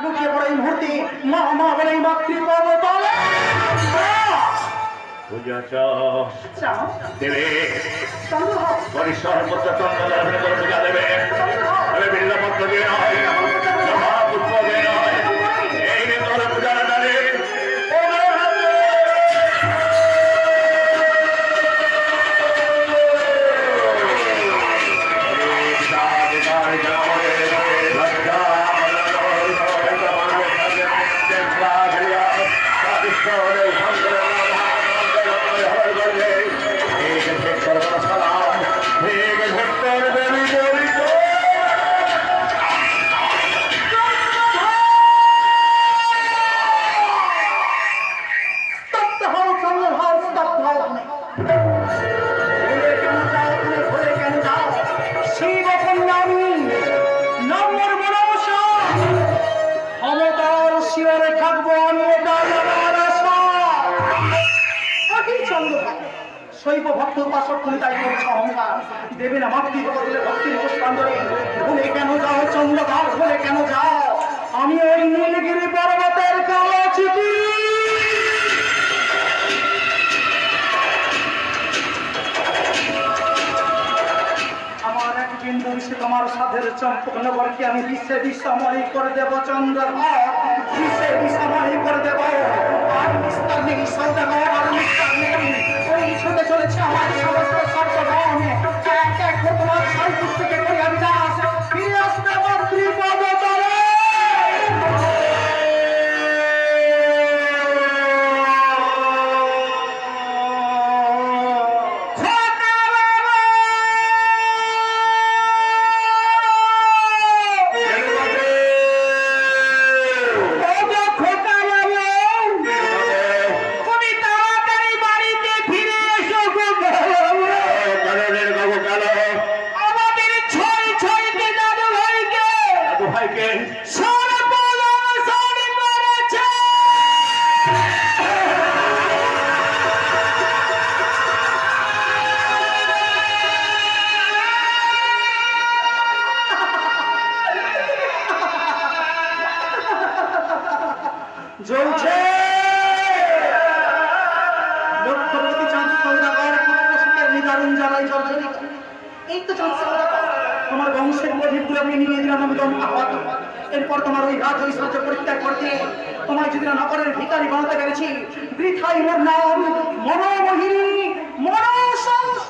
লুকিয়ে পড়ে এই মুহূর্তে মা মা বলে এই মাতৃপদ তলে বুঝেছ চাও দেবে চন্দ্র পরিসরপত্র চন্দ্র করে পূজা দেবে তবে বিল্লপত্র দিয়ে নয় মহাপুষ্প দিয়ে নয় এই নির্দল পূজার দ্বারে শৈব ভক্ত উপাসক তুমি তাই করছো অহংকার দেবে না মাতৃর বদলে ভক্তির পুষ্পাঞ্জলি ভুলে কেন যাও চন্দ্রভাগ ভুলে কেন যাও আমি ওই নীলগিরি পর্বতের কালো চিঠি আমার এক বিন্দু সে তোমার সাধের চম্পক নগরকে আমি বিশ্বে বিষময় করে দেব চন্দ্রভাগ বিশ্বে বিষময় করে দেব আর বিস্তার নেই সৌদাগর আর বিস্তার নেই ওই ছুটে চলেছে আমার সমস্ত সর্বধন এক এক তোমার সাই পুস্তকে করি আমি দাস ফিরে আসবে মাতৃপদ তলে জ্বলছে লক্ষ্যপতি চাঁদ সৌদাগর পুত্রশোকের নিদারুণ জ্বালায় জর্জরিত এই তো চাঁদ সৌদাগর তোমার বংশের প্রদীপগুলোকে নিয়ে দিলাম আমি দম আহত এরপর তোমার ওই রাজ ঐশ্বর্য পরিত্যাগ করতে তোমায় যদি না নগরের ভিখারি বানাতে পেরেছি বৃথাই মোর নাম মনোমোহিনী মনোসংস